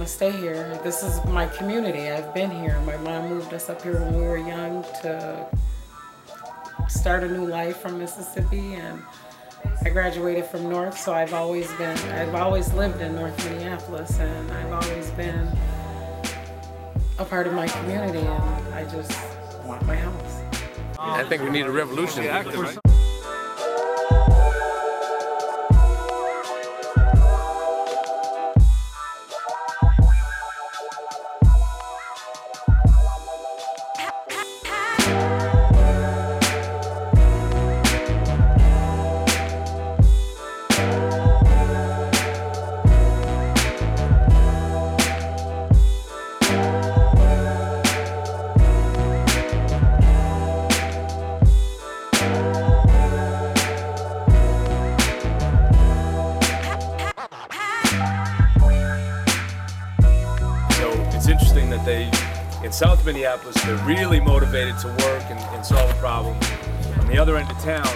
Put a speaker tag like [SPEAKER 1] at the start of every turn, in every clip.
[SPEAKER 1] want to stay here. This is my community. I've been here. My mom moved us up here when we were young to start a new life from Mississippi, and I graduated from North, so I've always lived in North Minneapolis, and I've always been a part of my community, and I just want my house.
[SPEAKER 2] I think we need a revolution. Right? It's interesting that in South Minneapolis, they're really motivated to work and solve a problem. On the other end of town,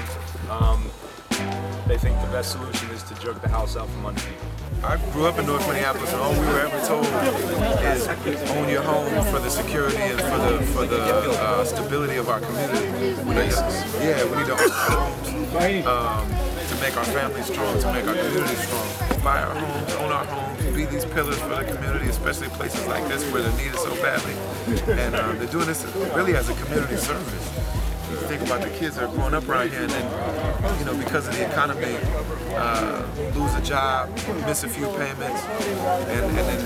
[SPEAKER 2] they think the best solution is to jerk the house out from under people.
[SPEAKER 3] I grew up in North Minneapolis, and all we were ever told is own your home for the security and for the stability of our community. We need to own our homes to make our families strong, to make our community strong. Buy our homes, own our homes, be these pillars for the community, especially places like this where they're needed so badly. And they're doing this really as a community service. You think about the kids that are growing up around here, and then, because of the economy, lose a job, miss a few payments, and then,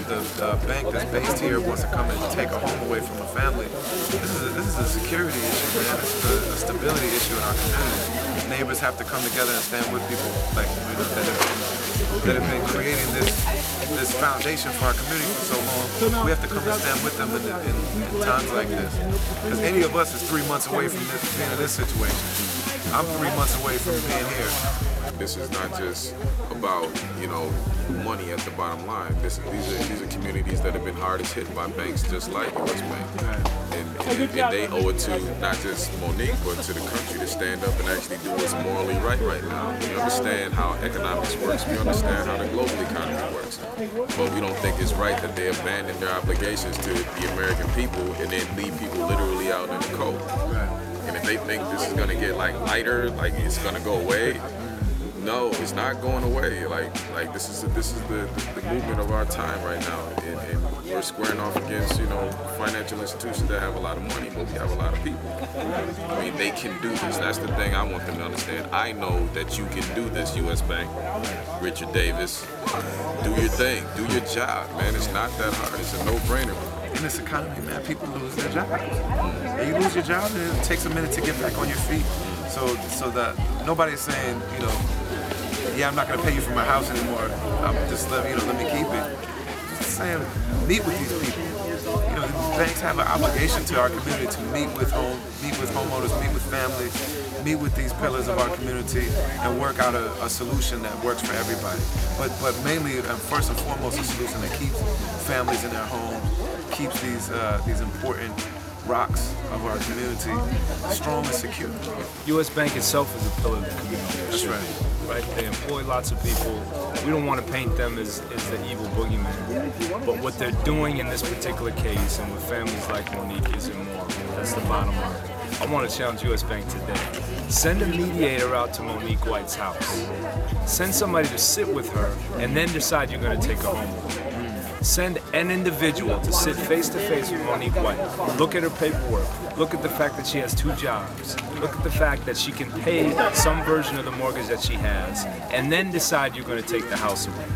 [SPEAKER 3] the bank that's based here wants to come and take a home away from a family. This is a security issue, man. This is a stability issue in our community. Neighbors have to come together and stand with people like that have been creating this foundation for our community for so long. We have to come and stand with them in times like this. Because any of us is 3 months away from being in this situation. I'm 3 months away from being here.
[SPEAKER 4] This is not just about, money at the bottom line. These are communities that have been hardest hit by banks just like US Bank. And they owe it to not just Monique, but to the country to stand up and actually do what's morally right now. We understand how economics works. We understand how the global economy works. But we don't think it's right that they abandon their obligations to the American people and then leave people literally out in the cold. And if they think this is gonna get lighter, it's gonna go away, no, it's not going away. This is the movement of our time right now, and we're squaring off against financial institutions that have a lot of money, but we have a lot of people. I mean, they can do this. That's the thing I want them to understand. I know that you can do this, US Bank, Richard Davis. Do your thing, do your job, man. It's not that hard. It's a no-brainer.
[SPEAKER 3] In this economy, man, people lose their jobs. And you lose your job, and it takes a minute to get back on your feet. So that nobody's saying, yeah, I'm not going to pay you for my house anymore. I'm just let me keep it. Just saying, meet with these people. Banks have an obligation to our community to meet with homeowners, meet with families, meet with these pillars of our community, and work out a solution that works for everybody. But mainly, first and foremost, a solution that keeps families in their homes, keeps these important rocks of our community strong and secure.
[SPEAKER 2] US Bank itself is a pillar of the community.
[SPEAKER 3] That's right.
[SPEAKER 2] They employ lots of people. We don't want to paint them as the evil boogeyman. But what they're doing in this particular case and with families like Monique is immoral. That's the bottom line. I want to challenge US Bank today. Send a mediator out to Monique White's house. Send somebody to sit with her and then decide you're going to take her home. Send an individual to sit face-to-face with Monique White. Look at her paperwork. Look at the fact that she has 2 jobs. Look at the fact that she can pay some version of the mortgage that she has, and then decide you're going to take the house away.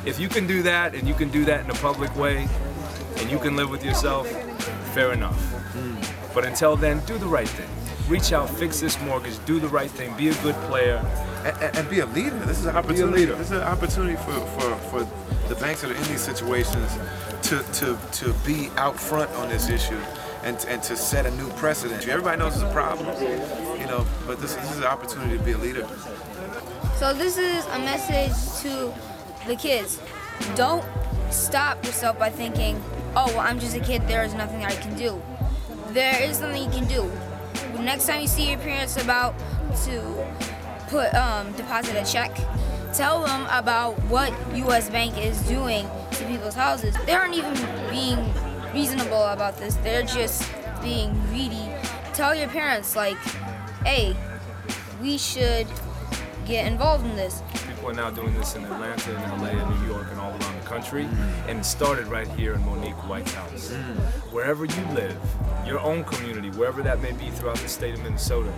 [SPEAKER 2] If you can do that, and you can do that in a public way, and you can live with yourself, fair enough. But until then, do the right thing. Reach out, fix this mortgage, do the right thing, be a good player.
[SPEAKER 3] And be a leader. This is an opportunity. This is an opportunity for the banks that are in these situations to be out front on this issue and to set a new precedent. Everybody knows it's a problem, but this is an opportunity to be a leader.
[SPEAKER 5] So this is a message to the kids. Don't stop yourself by thinking, oh, well, I'm just a kid, there is nothing I can do. There is something you can do. Next time you see your parents about to deposit a check, tell them about what U.S. Bank is doing to people's houses. They aren't even being reasonable about this. They're just being greedy. Tell your parents, like, hey, we should get involved in this.
[SPEAKER 2] People are now doing this in Atlanta, and LA, and New York, and all around the country. And it started right here in Monique White's house. Wherever you live, your own community, wherever that may be throughout the state of Minnesota,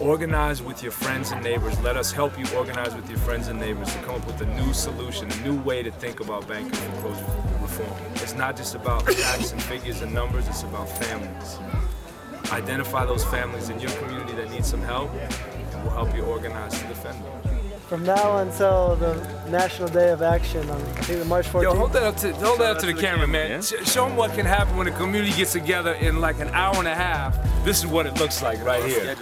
[SPEAKER 2] organize with your friends and neighbors. Let us help you organize with your friends and neighbors to come up with a new solution, a new way to think about bank and foreclosure reform. It's not just about facts and figures and numbers, it's about families. Identify those families in your community that need some help, and we'll help you organize to defend them.
[SPEAKER 6] From now until the National Day of Action on, I think, March 14th.
[SPEAKER 2] Yo, hold that up to the camera, man. Yeah? Show them what can happen when the community gets together in like an hour and a half. This is what it looks like right here.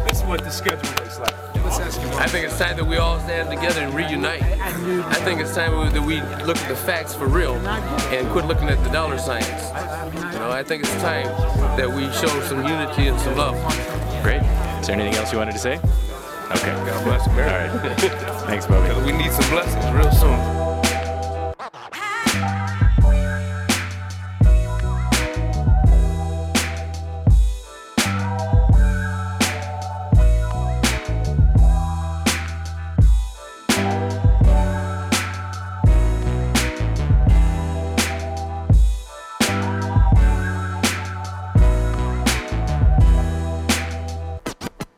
[SPEAKER 2] This is what the schedule looks like. Let's ask you one.
[SPEAKER 7] I think it's time that we all stand together and reunite. I think it's time that we look at the facts for real and quit looking at the dollar signs. You know, I think it's time that we show some unity and some love.
[SPEAKER 8] Great. Is there anything else you wanted to say? Okay.
[SPEAKER 7] God bless America.
[SPEAKER 8] All right. Thanks, Bobby.
[SPEAKER 7] We need some blessings real soon.